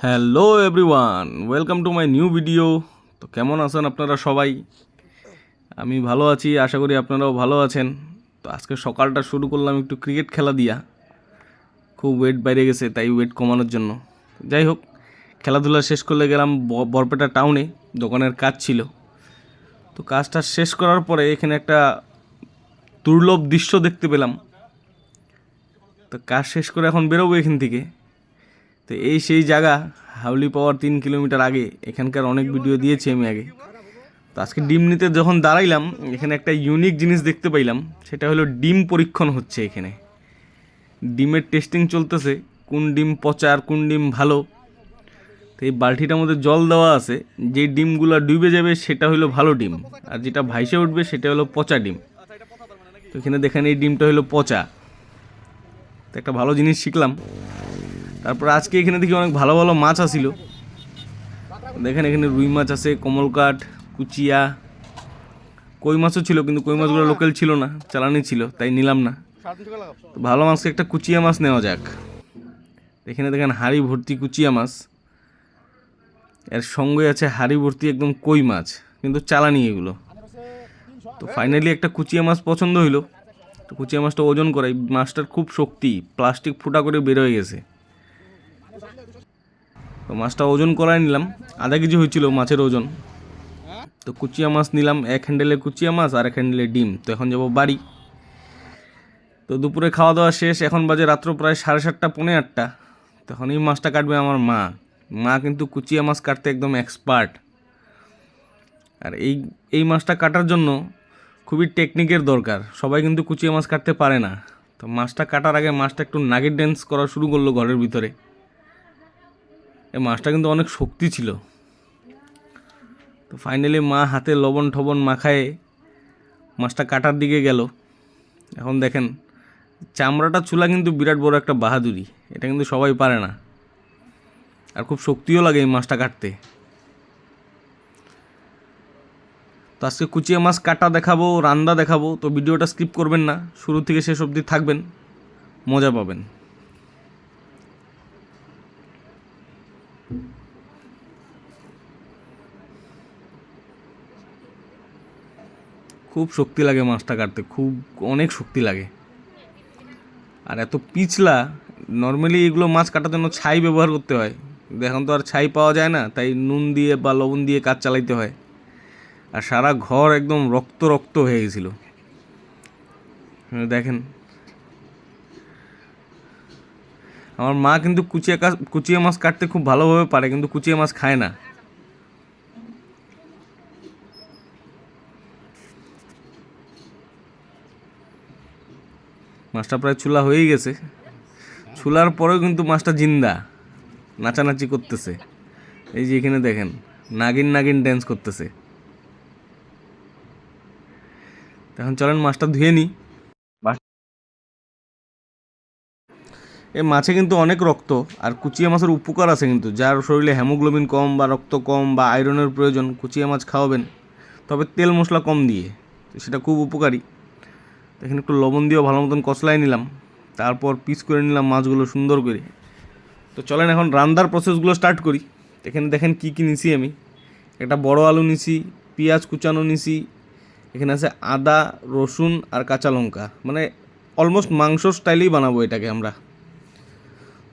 Hello everyone, welcome to my new video. তো কেমন আছেন আপনারা সবাই? আমি ভালো আছি, আশা করি আপনারাও ভালো আছেন। তো আজকে সকালটা শুরু করলাম একটু ক্রিকেট খেলা দিয়া। খুব ওয়েট বেড়ে গেছে, তাই ওয়েট কমানোর জন্য যাই হোক খেলাধুলা শেষ করলে গেলাম বরপেটা টাউনে, দোকানের কাজ ছিল। তো কাজটা শেষ করার পরে এখানে একটা দুর্লভ দৃশ্য দেখতে পেলাম। তো কাজ শেষ করে এখন বেরোবো এখান থেকে। তো এই সেই জায়গা, হাউলি পাওয়ার 3 কিলোমিটার আগে। এখানকার অনেক ভিডিও দিয়েছি আমি আগে। তো আজকে ডিম নিতে যখন দাঁড়াইলাম, এখানে একটা ইউনিক জিনিস দেখতে পাইলাম। সেটা হলো ডিম পরীক্ষণ হচ্ছে এখানে। ডিমের টেস্টিং চলতেছে, কোন ডিম পচা আর কোন ডিম ভালো। তো এই বালতিটার মধ্যে জল দেওয়া আছে, যে ডিমগুলো ডুবে যাবে সেটা হলো ভালো ডিম, আর যেটা ভাইসে উঠবে সেটা হলো পচা ডিম। তো এখানে দেখেন এই ডিমটা হলো পচা। তো একটা ভালো জিনিস শিখলাম। তারপর আজকে এখানে দেখি অনেক ভালো ভালো মাছ আসিল। দেখেন এখানে রুই মাছ আছে, কমলকাঠ, কুচিয়া, কই মাছও ছিল, কিন্তু কই মাছগুলো লোকাল ছিল না, চালানি ছিল, তাই নিলাম না। তো ভালো মাছকে একটা কুচিয়া মাছ নেওয়া যাক। এখানে দেখেন হাঁড়ি ভর্তি কুচিয়া মাছ, এর সঙ্গে আছে হাঁড়ি ভর্তি একদম কই মাছ, কিন্তু চালানি এগুলো। তো ফাইনালি একটা কুচিয়া মাছ পছন্দ হইলো। তো কুচিয়া মাছটা ওজন করাই, মাছটার খুব শক্তি, প্লাস্টিক ফুটা করে বের হয়ে গেছে। তো মাছটা ওজন করাই নিলাম, আধা কেজি হয়েছিল মাছের ওজন। তো কুচিয়া মাছ নিলাম, এক হ্যান্ডেলে কুচিয়া মাছ আর এক হ্যান্ডেলে ডিম। তো এখন যাবো বাড়ি। তো দুপুরে খাওয়া দাওয়া শেষ, এখন বাজে রাত্র প্রায় 7:30 পৌনে 8টা। তখন এই মাছটা কাটবে আমার মা। মা কিন্তু কুচিয়া মাছ কাটতে একদম এক্সপার্ট। আর এই মাছটা কাটার জন্য খুবই টেকনিকের দরকার, সবাই কিন্তু কুচিয়া মাছ কাটতে পারে না। তো মাছটা কাটার আগে মাছটা একটু নাগের ড্যান্স করা শুরু করলো ঘরের ভিতরে। এই মাছটা কিন্তু অনেক শক্তি ছিল। তো ফাইনালি মা হাতে লবণ ঠবণ মাখায়ে মাছটা কাটার দিকে গেল। এখন দেখেন চামড়াটা চুলা কিন্তু বিরাট বড় একটা বাহাদুরি, এটা কিন্তু সবাই পারে না। আর খুব শক্তিও লাগে এই মাছটা কাটতে। তো আজকে কুচিয়া মাছ কাটা দেখাবো, রান্না দেখাবো। তো ভিডিওটা স্কিপ করবেন না, শুরু থেকে শেষ অবধি থাকবেন, মজা পাবেন। খুব শক্তি লাগে মাছটা কাটতে, খুব অনেক শক্তি লাগে। আর এত পিছলা, নর্মালি এগুলো মাছ কাটার জন্য ছাই ব্যবহার করতে হয়, কিন্তু এখন তো আর ছাই পাওয়া যায় না, তাই নুন দিয়ে বা লবণ দিয়ে কাজ চালাইতে হয়। আর সারা ঘর একদম রক্ত রক্ত হয়ে গেছিল। দেখেন আমার মা কিন্তু কুচিয়া মাছ কাটতে খুব ভালোভাবে পারে, কিন্তু কুচিয়া মাছ খায় না। মাছটা প্রায় চুলা হয়েই গেছে। চুলার পরেও কিন্তু মাছটা জিন্দা, নাচানাচি করতেছে। এই যে এখানে দেখেন নাগিন নাগিন ড্যান্স করতেছে। এখন চলেন মাছটা ধুয়ে নিই। এই মাছে কিন্তু অনেক রক্ত, আর কুচিয়া মাছের উপকার আছে কিন্তু, যার শরীরে হেমোগ্লোবিন কম বা রক্ত কম বা আয়রনের প্রয়োজন, কুচিয়া মাছ খাওয়াবেন, তবে তেল মশলা কম দিয়ে। তো সেটা খুব উপকারী। এখানে একটু লবণ দিয়েও ভালো মতন কষলাই নিলাম, তারপর পিস করে নিলাম মাছগুলো সুন্দর করে। তো চলেন এখন রান্নার প্রসেসগুলো স্টার্ট করি। এখানে দেখেন কি কি নিছি আমি। একটা বড় আলু নিছি, পেঁয়াজ কুচানো নিছি, এখানে আছে আদা রসুন আর কাঁচা লঙ্কা, মানে অলমোস্ট মাংস স্টাইলেই বানাবো এটাকে আমরা।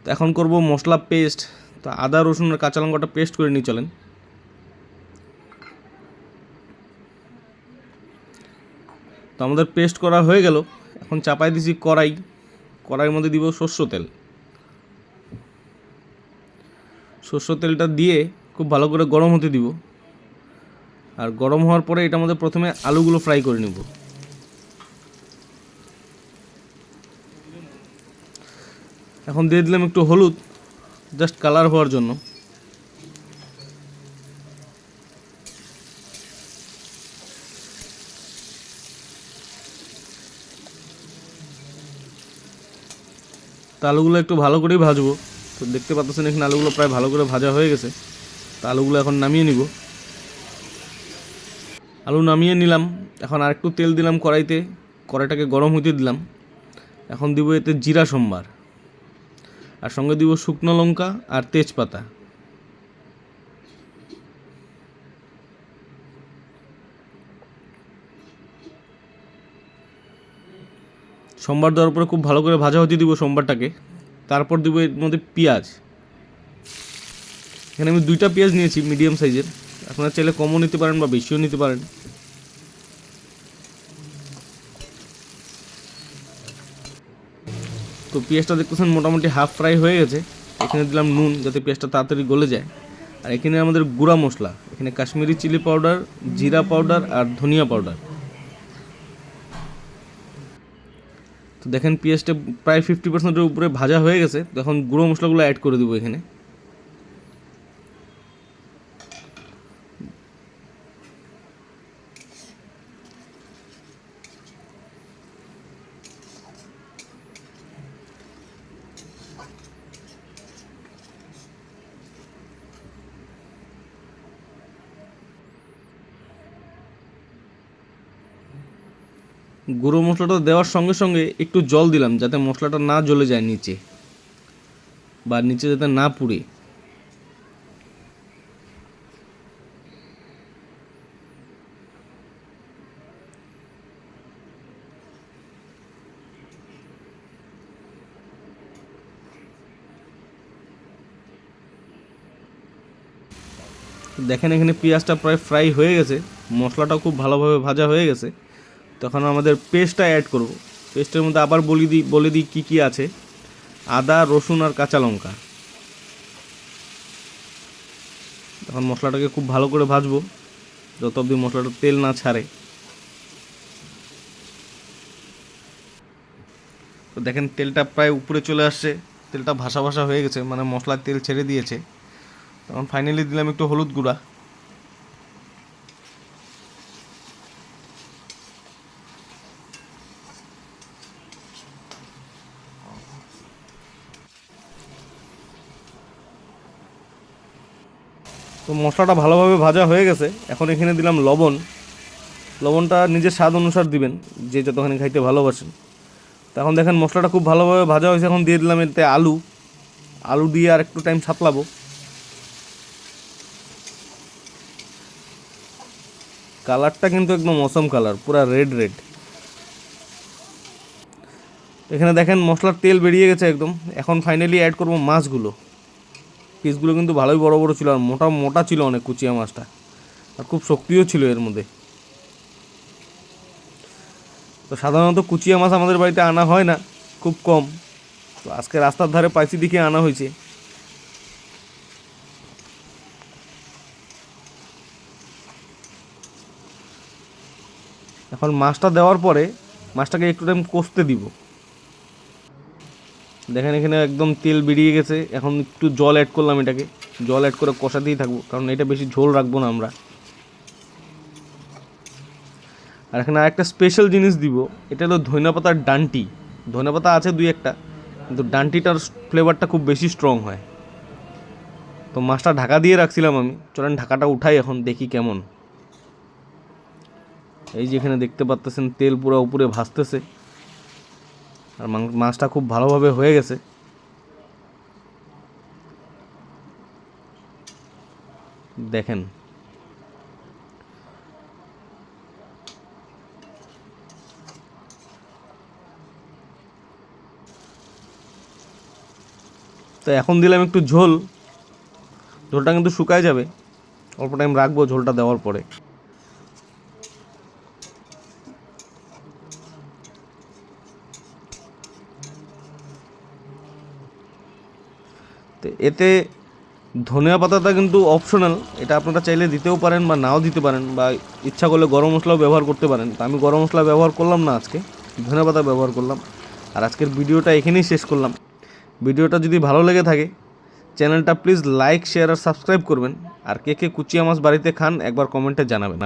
তো এখন করব মশলা পেস্ট। তো আদা রসুন আর কাঁচা লঙ্কাটা পেস্ট করে নিই চলেন। তো আমাদের পেস্ট করা হয়ে গেল। এখন চাপাই দিছি কড়াইয়ের মধ্যে দিব সরষের তেল। সরষের তেলটা দিয়ে খুব ভালো করে গরম হতে দিব। আর গরম হওয়ার পরে এটার মধ্যে প্রথমে আলুগুলো ফ্রাই করে নিব। এখন দিয়ে দিলাম একটু হলুদ, জাস্ট কালার হওয়ার জন্য। তো আলুগুলো একটু ভালো করেই ভাজবো। তো দেখতে পাচ্ছেন এখানে আলুগুলো প্রায় ভালো করে ভাজা হয়ে গেছে। তো আলুগুলো এখন নামিয়ে নিব। আলু নামিয়ে নিলাম। এখন আরেকটু তেল দিলাম কড়াইতে, কড়াইটাকে গরম হতে দিলাম। এখন দিব এতে জিরা সম্বার, আর সঙ্গে দিব শুকনো লঙ্কা আর তেজপাতা। সোমবার দেওয়ার পরে খুব ভালো করে ভাজা হতে দিব সোমবারটাকে। তারপর দিব এর মধ্যে পেঁয়াজ। এখানে আমি 2টা পেঁয়াজ নিয়েছি মিডিয়াম সাইজের, আপনারা চাইলে কমও নিতে পারেন বা বেশিও নিতে পারেন। তো পেঁয়াজটা দেখতেছেন মোটামুটি হাফ ফ্রাই হয়ে গেছে। এখানে দিলাম নুন যাতে পেঁয়াজটা তাড়াতাড়ি গলে যায়। আর এখানে আমাদের গুঁড়া মশলা, এখানে কাশ্মীরি চিলি পাউডার, জিরা পাউডার আর ধনিয়া পাউডার। তো দেখেন পেঁয়াজটা প্রায় 50%-এর উপরে ভাজা হয়ে গেছে। তো এখন গুঁড়ো মশলাগুলো অ্যাড করে দেবো এখানে। গুঁড়ো মশলাটা দেওয়ার সঙ্গে সঙ্গে একটু জল দিলাম যাতে মশলাটা না জ্বলে যায় নিচে, বা নিচে যাতে না পুড়ে। দেখেন এখানে পেঁয়াজটা প্রায় ফ্রাই হয়ে গেছে, মশলাটাও খুব ভালোভাবে ভাজা হয়ে গেছে। তখন আমাদের পেস্টটা অ্যাড করব। পেস্টের মধ্যে আবার বলে দিই কী কী আছে। আদা, রসুন আর কাঁচা লঙ্কা। তখন মশলাটাকে খুব ভালো করে ভাজবো যত অবধি মশলাটা তেল না ছাড়ে। তো দেখেন তেলটা প্রায় উপরে চলে আসছে, তেলটা ভাসা ভাসা হয়ে গেছে, মানে মশলার তেল ছেড়ে দিয়েছে। তখন ফাইনালি দিলাম একটু হলুদ গুঁড়া। তো মশলাটা ভালোভাবে ভাজা হয়ে গেছে। এখন এখানে দিলাম লবণ। লবণটা নিজের স্বাদ অনুসার দিবেন, যে যতখানি খাইতে ভালোবাসেন। তখন দেখেন মশলাটা খুব ভালোভাবে ভাজা হয়েছে। এখন দিয়ে দিলাম এতে আলু দিয়ে আর একটু টাইম সাতলাবো। কালারটা কিন্তু একদম অসম কালার, পুরা রেড রেড। এখানে দেখেন মশলার তেল বেরিয়ে গেছে একদম। এখন ফাইনালি অ্যাড করব মাছগুলো। পিসগুলো কিন্তু ভালোই বড় বড় ছিল আর মোটা মোটা ছিল অনেক কুচিয়া মাছটা, আর খুব শক্তিও ছিল এর মধ্যে। তো সাধারণত কুচিয়া মাছ আমাদের বাড়িতে আনা হয় না, খুব কম। তো আজকে রাস্তার ধারে পাইছি দিকে আনা হয়েছে। এখন মাছটা দেওয়ার পরে মাছটাকে একটু টাইম কষতে দিব। দেখেন এখানে একদম তেল বেরিয়ে গেছে। এখন একটু জল অ্যাড করলাম, এটাকে জল অ্যাড করে কষাতেই থাকবো, কারণ এটা বেশি ঝোল রাখবো না আমরা। আর এখানে আরেকটা স্পেশাল জিনিস দিব, এটা হলো ধনিয়া পাতার ডান্টি। ধনিয়া পাতা আছে 2-1টা, কিন্তু ডান্টিটার ফ্লেভারটা খুব বেশি স্ট্রং হয়। তো মাছটা ঢাকা দিয়ে রাখছিলাম আমি, চলেন ঢাকাটা উঠাই এখন দেখি কেমন। এই যে এখানে দেখতে পাচ্তেছেন তেল পুরো উপরে ভাসতেছে, আর মাছটা খুব ভালোভাবে হয়ে গেছে। দেখেন তো এখন দিলাম একটু ঝোলটা কিন্তু শুকায় যাবে, অল্প টাইম রাখবো ঝোলটা দেওয়ার পরে। তো এতে ধনিয়া পাতাটা কিন্তু অপশনাল, এটা আপনারা চাইলে দিতেও পারেন বা নাও দিতে পারেন, বা ইচ্ছা করলে গরম মশলাও ব্যবহার করতে পারেন। তো আমি গরম মশলা ব্যবহার করলাম না, আজকে ধনিয়া পাতা ব্যবহার করলাম। আর আজকের ভিডিওটা এখানেই শেষ করলাম। ভিডিওটা যদি ভালো লেগে থাকে চ্যানেলটা প্লিজ লাইক, শেয়ার আর সাবস্ক্রাইব করবেন। আর কে কে কুচিয়া মাছ বাড়িতে খান একবার কমেন্টে জানাবেন।